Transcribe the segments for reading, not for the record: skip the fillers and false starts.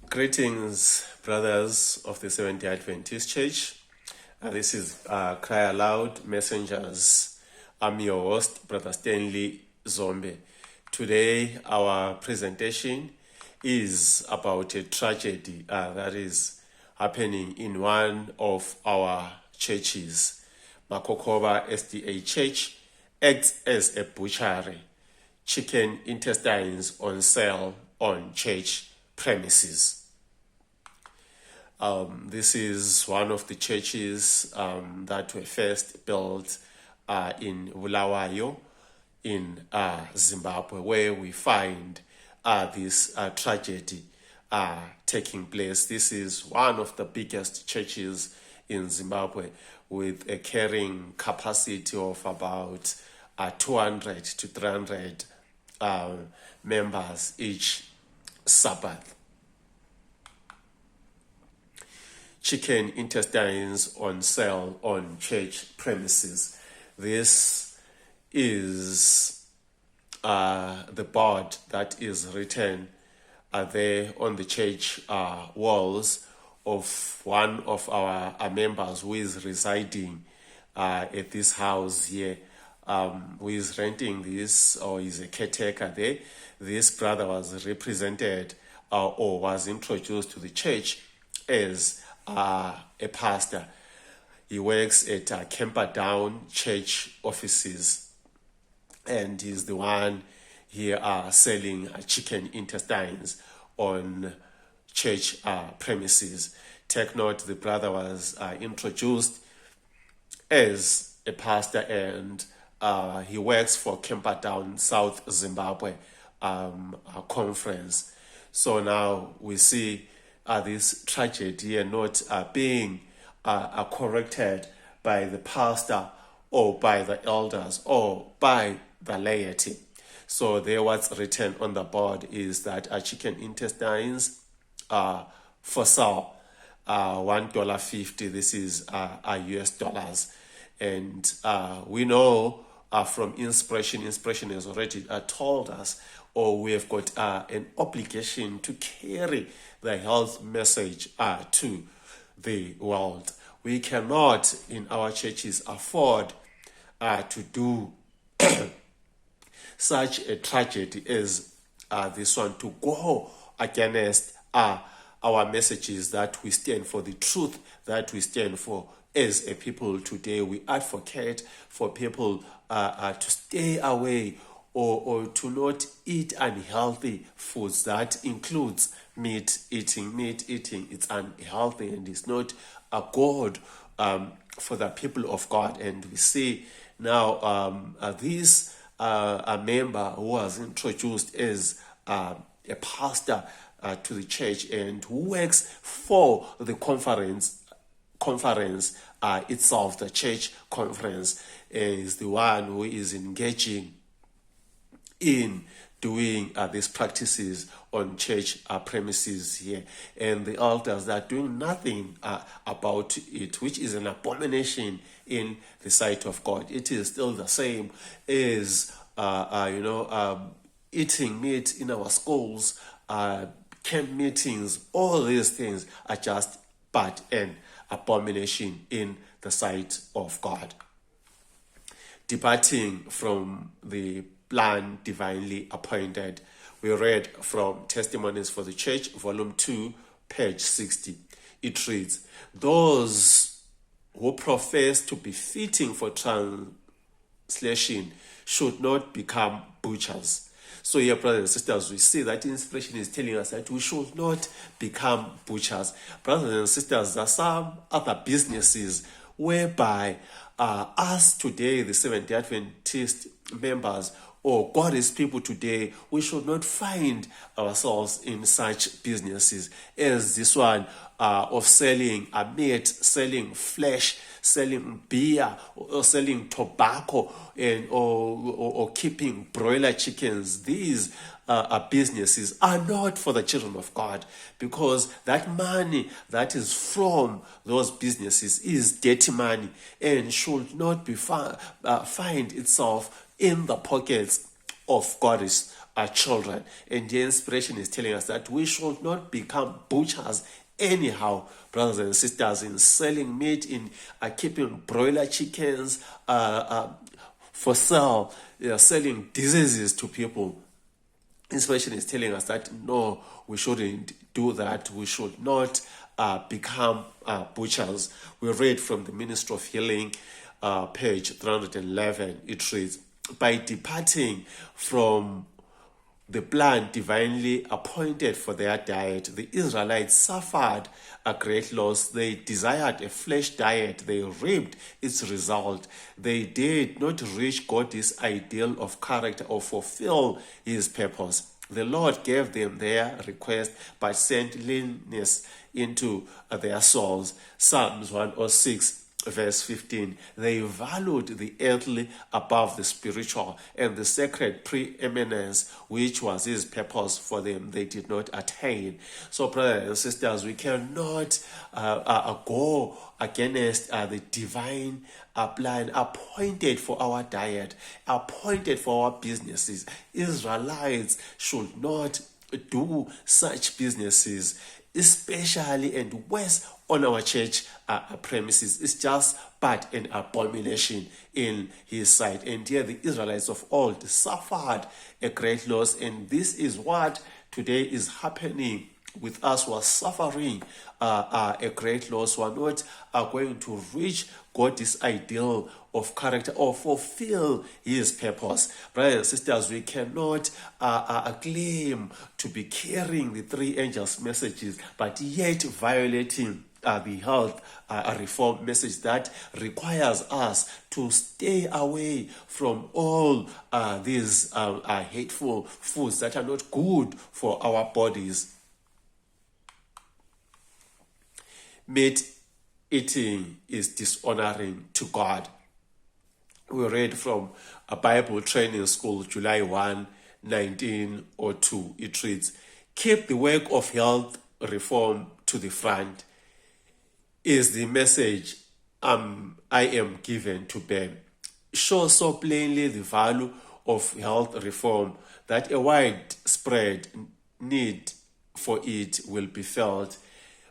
Greetings, brothers of the Seventh-day Adventist Church. This is Cry Aloud Messengers. I'm your host, Brother Stanley Zombe. Today, our presentation is about a tragedy that is happening in one of our churches. Makokoba SDA Church acts as a butchery. Chicken intestines on sale on church premises. This is one of the churches that were first built in Bulawayo in Zimbabwe, where we find this tragedy taking place. This is one of the biggest churches in Zimbabwe with a carrying capacity of about 200 to 300 members each Sabbath. Chicken intestines on sale on church premises. This is the board that is written there on the church walls of one of our members who is residing at this house here, who is renting this or is a caretaker there. This brother was represented or was introduced to the church as a pastor. He works at Camperdown Church offices, and he's the one here selling chicken intestines on church premises. Take note, the brother was introduced as a pastor, and he works for Camperdown South Zimbabwe conference. So now we see this tragedy and not being corrected by the pastor or by the elders or by the laity. So there, what's written on the board is that chicken intestines for sale, $1.50. This is US dollars. And we know from inspiration has already told us, or we have got an obligation to carry the health message to the world. We cannot in our churches afford to do such a tragedy as this one, to go against our messages that we stand for, the truth that we stand for as a people today. We advocate for people to stay away or to not eat unhealthy foods. That includes meat eating. It's unhealthy and it's not a good for the people of God. And we see now this a member who was introduced as a pastor to the church and who works for the conference itself, the church conference, is the one who is engaging in doing these practices on church premises here, and the elders are doing nothing about it, which is an abomination in the sight of God. It is still the same as eating meat in our schools, camp meetings. All these things are just but an abomination in the sight of God. Departing from the plan divinely appointed, we read from Testimonies for the Church, volume 2, page 60. It reads, "Those who profess to be fitting for translation should not become butchers." So here, brothers and sisters, we see that inspiration is telling us that we should not become butchers. Brothers and sisters, there are some other businesses whereby us today, the Seventh-day Adventist members, or God's people today, we should not find ourselves in such businesses as this one of selling meat, selling flesh, selling beer, or selling tobacco, and or keeping broiler chickens. These businesses are not for the children of God, because that money that is from those businesses is dirty money and should not be find itself in the pockets of God's children. And the inspiration is telling us that we should not become butchers anyhow, brothers and sisters, in selling meat, in keeping broiler chickens for sale, selling diseases to people. Inspiration is telling us that no, we shouldn't do that. We should not become butchers. We read from the Ministry of Healing, page 311. It reads, by departing from the plan divinely appointed for their diet, the Israelites suffered a great loss. They desired a flesh diet. They reaped its result. They did not reach God's ideal of character or fulfill his purpose. The Lord gave them their request, but sent leanness into their souls. Psalms 106. Verse 15, they valued the earthly above the spiritual, and the sacred preeminence, which was his purpose for them, they did not attain. So, brothers and sisters, we cannot go against the divine plan appointed for our diet, appointed for our businesses. Israelites should not do such businesses, especially and worse on our church premises. It's just but an abomination in his sight. And here the Israelites of old suffered a great loss, and this is what today is happening with us who are suffering a great loss, who are not going to reach God's ideal of character or fulfill his purpose. Brothers and sisters, we cannot claim to be carrying the three angels' messages, but yet violating the health reform message that requires us to stay away from all these hateful foods that are not good for our bodies. Meat eating is dishonoring to God. We read from a Bible training school, July 1, 1902. It reads, keep the work of health reform to the front is the message I am given to bear. Show so plainly the value of health reform that a widespread need for it will be felt,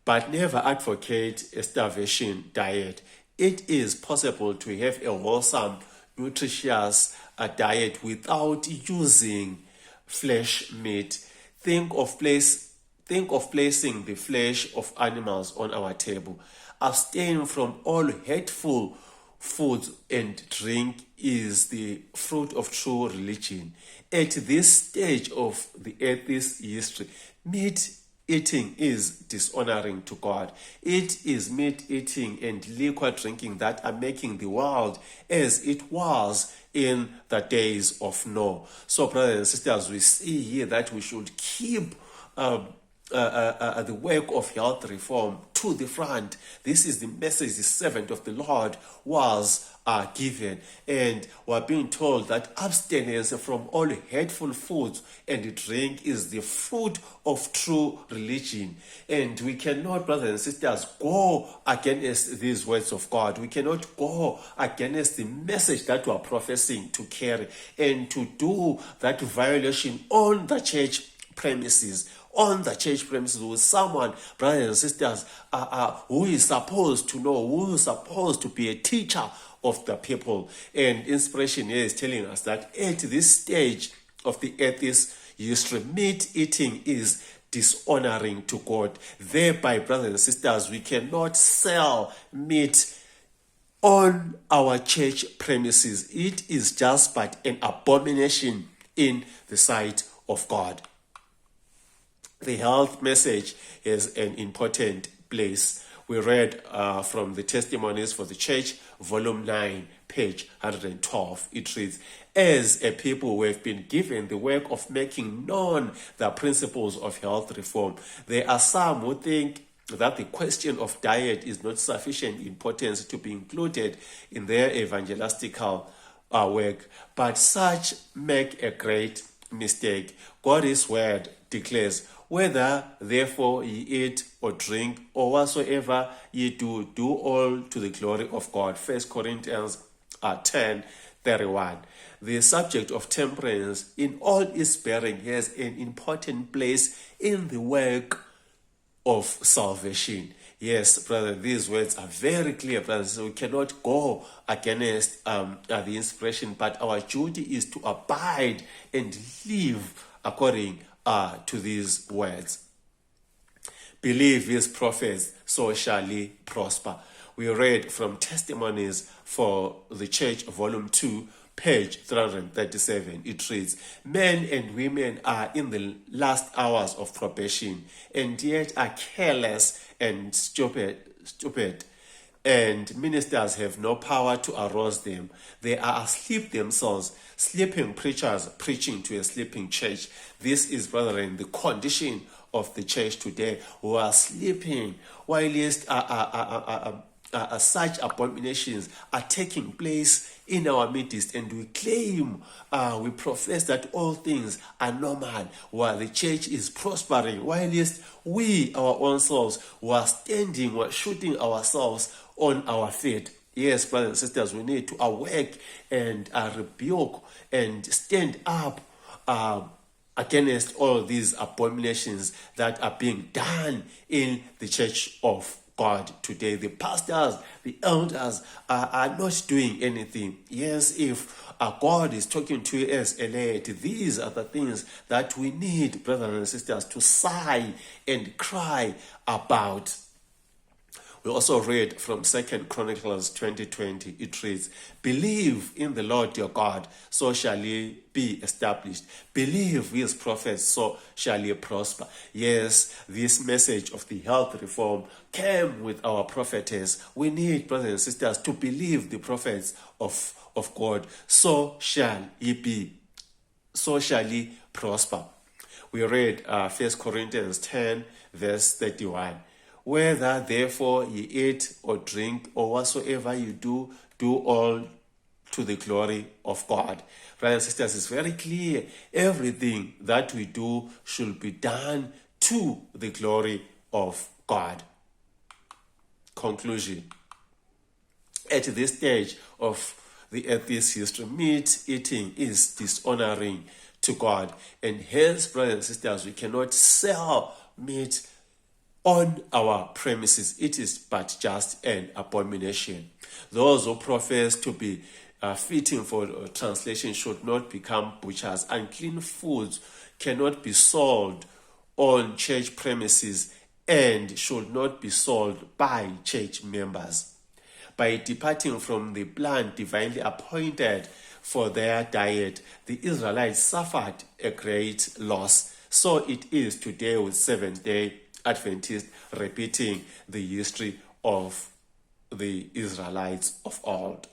but never advocate a starvation diet. It is possible to have a wholesome, nutritious diet without using flesh meat. Think of placing the flesh of animals on our table. Abstain from all hateful food and drink is the fruit of true religion. At this stage of the earth's history, meat eating is dishonoring to God. It is meat eating and liquor drinking that are making the world as it was in the days of Noah. So, brothers and sisters, we see here that we should keep the work of health reform to the front. This is the message the servant of the Lord was given, and we're being told that abstinence from all hateful foods and drink is the fruit of true religion. And we cannot, brothers and sisters, go against these words of God. We cannot go against the message that we are professing to carry and to do that violation on the church premises. On the church premises with someone, brothers and sisters, who is supposed to know, who is supposed to be a teacher of the people. And inspiration here is telling us that at this stage of the earth's history, meat eating is dishonoring to God. Thereby, brothers and sisters, we cannot sell meat on our church premises. It is just but an abomination in the sight of God. The health message is an important place. We read from the Testimonies for the Church, volume 9, page 112. It reads, as a people we have been given the work of making known the principles of health reform. There are some who think that the question of diet is not sufficient importance to be included in their evangelistical work, but such make a great mistake. God's word declares, whether therefore ye eat or drink or whatsoever ye do, do all to the glory of God. 1 Corinthians 10, 31. The subject of temperance in all its bearing has an important place in the work of salvation. Yes, brother, these words are very clear, brothers. So we cannot go against the inspiration, but our duty is to abide and live according to these words. Believe his prophets, so shall he prosper. We read from Testimonies for the Church, Volume 2, page 337. It reads, men and women are in the last hours of probation, and yet are careless and stupid, and ministers have no power to arouse them. They are asleep themselves, sleeping preachers preaching to a sleeping church. This is, brethren, the condition of the church today, who are sleeping, whilst such abominations are taking place in our midst, and we claim, we profess that all things are normal, while the church is prospering, whilst we, our own selves, were standing, were shooting ourselves on our feet. Yes, brothers and sisters, we need to awake and rebuke and stand up against all these abominations that are being done in the church of God today. The pastors, the elders are not doing anything. Yes, if God is talking to us a laity, these are the things that we need, brothers and sisters, to sigh and cry about. We also read from 2 Chronicles 20:20. It reads, believe in the Lord your God, so shall he be established. Believe his prophets, so shall he prosper. Yes, this message of the health reform came with our prophetess. We need, brothers and sisters, to believe the prophets of God, so shall he be. So shall he prosper. We read 1 Corinthians 10, verse 31. Whether therefore ye eat or drink or whatsoever you do, do all to the glory of God. Brothers and sisters, it's very clear. Everything that we do should be done to the glory of God. Conclusion. At this stage of the earth's history, meat eating is dishonoring to God. And hence, brothers and sisters, we cannot sell meat on our premises. It is but just an abomination. Those who profess to be fitting for translation should not become butchers. Unclean foods cannot be sold on church premises and should not be sold by church members. By departing from the plan divinely appointed for their diet, the Israelites suffered a great loss. So it is today with Seventh-day Adventists repeating the history of the Israelites of old.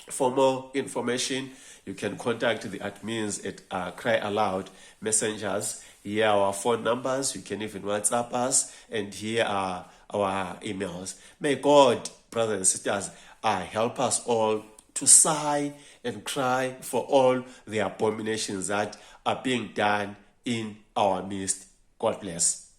For more information, you can contact the admins at Cry Aloud Messengers. Here are our phone numbers. You can even WhatsApp us, and here are our emails. May God, brothers and sisters, help us all to sigh and cry for all the abominations that are being done in our midst. God bless.